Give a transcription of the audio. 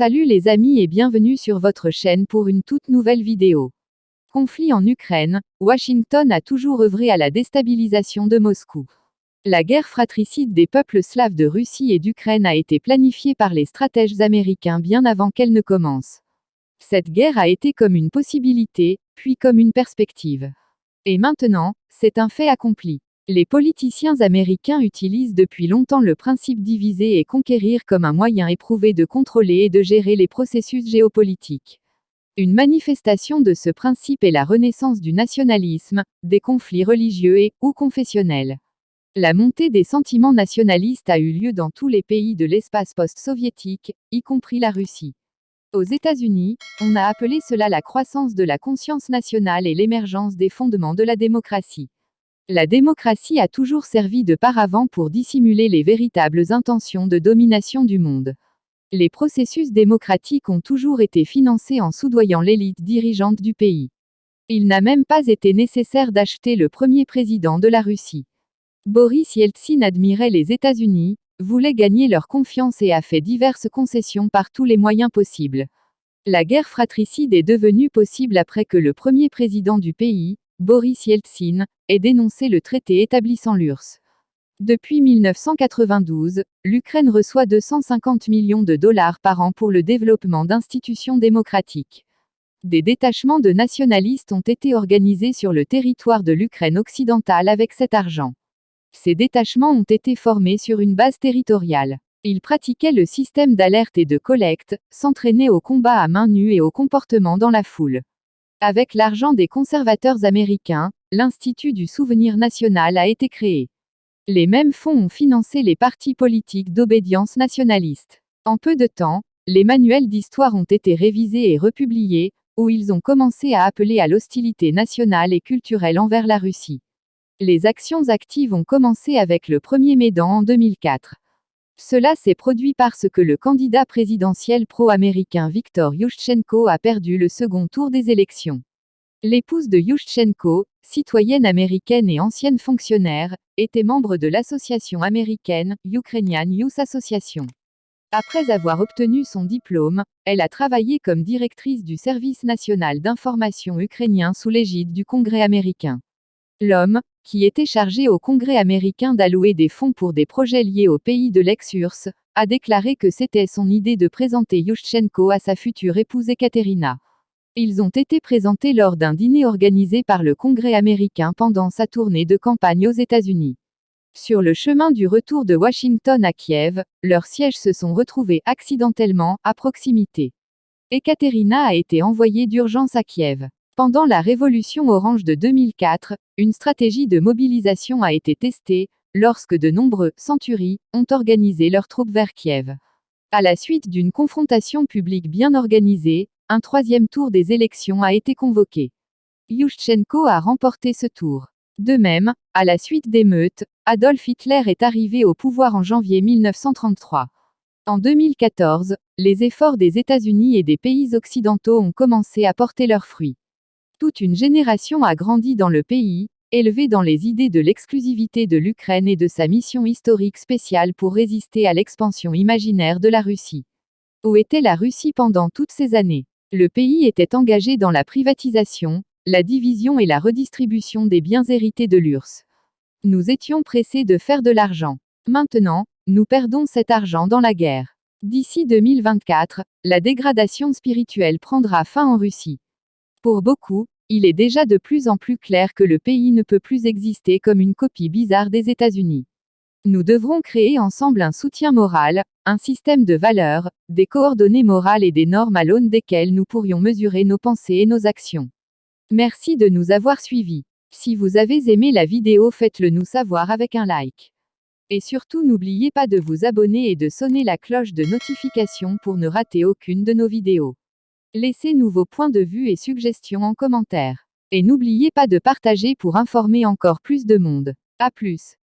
Salut les amis et bienvenue sur votre chaîne pour une toute nouvelle vidéo. Conflit en Ukraine, Washington a toujours œuvré à la déstabilisation de Moscou. La guerre fratricide des peuples slaves de Russie et d'Ukraine a été planifiée par les stratèges américains bien avant qu'elle ne commence. Cette guerre a été comme une possibilité, puis comme une perspective. Et maintenant, c'est un fait accompli. Les politiciens américains utilisent depuis longtemps le principe diviser et conquérir comme un moyen éprouvé de contrôler et de gérer les processus géopolitiques. Une manifestation de ce principe est la renaissance du nationalisme, des conflits religieux ou confessionnels. La montée des sentiments nationalistes a eu lieu dans tous les pays de l'espace post-soviétique, y compris la Russie. Aux États-Unis, on a appelé cela la croissance de la conscience nationale et l'émergence des fondements de la démocratie. La démocratie a toujours servi de paravent pour dissimuler les véritables intentions de domination du monde. Les processus démocratiques ont toujours été financés en soudoyant l'élite dirigeante du pays. Il n'a même pas été nécessaire d'acheter le premier président de la Russie. Boris Yeltsin admirait les États-Unis, voulait gagner leur confiance et a fait diverses concessions par tous les moyens possibles. La guerre fratricide est devenue possible après que le premier président du pays, Boris Yeltsin, ait dénoncé le traité établissant l'URSS. Depuis 1992, l'Ukraine reçoit 250 millions de dollars par an pour le développement d'institutions démocratiques. Des détachements de nationalistes ont été organisés sur le territoire de l'Ukraine occidentale avec cet argent. Ces détachements ont été formés sur une base territoriale. Ils pratiquaient le système d'alerte et de collecte, s'entraînaient au combat à main nue et au comportement dans la foule. Avec l'argent des conservateurs américains, l'Institut du Souvenir National a été créé. Les mêmes fonds ont financé les partis politiques d'obédience nationaliste. En peu de temps, les manuels d'histoire ont été révisés et republiés, où ils ont commencé à appeler à l'hostilité nationale et culturelle envers la Russie. Les actions actives ont commencé avec le premier Maidan en 2004. Cela s'est produit parce que le candidat présidentiel pro-américain Viktor Yushchenko a perdu le second tour des élections. L'épouse de Yushchenko, citoyenne américaine et ancienne fonctionnaire, était membre de l'association américaine Ukrainian Youth Association. Après avoir obtenu son diplôme, elle a travaillé comme directrice du service national d'information ukrainien sous l'égide du Congrès américain. L'homme, qui était chargé au Congrès américain d'allouer des fonds pour des projets liés au pays de l'ex-URSS, a déclaré que c'était son idée de présenter Yushchenko à sa future épouse Ekaterina. Ils ont été présentés lors d'un dîner organisé par le Congrès américain pendant sa tournée de campagne aux États-Unis. Sur le chemin du retour de Washington à Kiev, leurs sièges se sont retrouvés accidentellement, à proximité. Ekaterina a été envoyée d'urgence à Kiev. Pendant la révolution orange de 2004, une stratégie de mobilisation a été testée, lorsque de nombreux centuries ont organisé leurs troupes vers Kiev. À la suite d'une confrontation publique bien organisée, un troisième tour des élections a été convoqué. Yushchenko a remporté ce tour. De même, à la suite d'émeutes, Adolf Hitler est arrivé au pouvoir en janvier 1933. En 2014, les efforts des États-Unis et des pays occidentaux ont commencé à porter leurs fruits. Toute une génération a grandi dans le pays, élevée dans les idées de l'exclusivité de l'Ukraine et de sa mission historique spéciale pour résister à l'expansion imaginaire de la Russie. Où était la Russie pendant toutes ces années? Le pays était engagé dans la privatisation, la division et la redistribution des biens hérités de l'URSS. Nous étions pressés de faire de l'argent. Maintenant, nous perdons cet argent dans la guerre. D'ici 2024, la dégradation spirituelle prendra fin en Russie. Pour beaucoup, il est déjà de plus en plus clair que le pays ne peut plus exister comme une copie bizarre des États-Unis. Nous devrons créer ensemble un soutien moral, un système de valeurs, des coordonnées morales et des normes à l'aune desquelles nous pourrions mesurer nos pensées et nos actions. Merci de nous avoir suivis. Si vous avez aimé la vidéo, faites-le nous savoir avec un like. Et surtout n'oubliez pas de vous abonner et de sonner la cloche de notification pour ne rater aucune de nos vidéos. Laissez-nous vos points de vue et suggestions en commentaire. Et n'oubliez pas de partager pour informer encore plus de monde. À plus.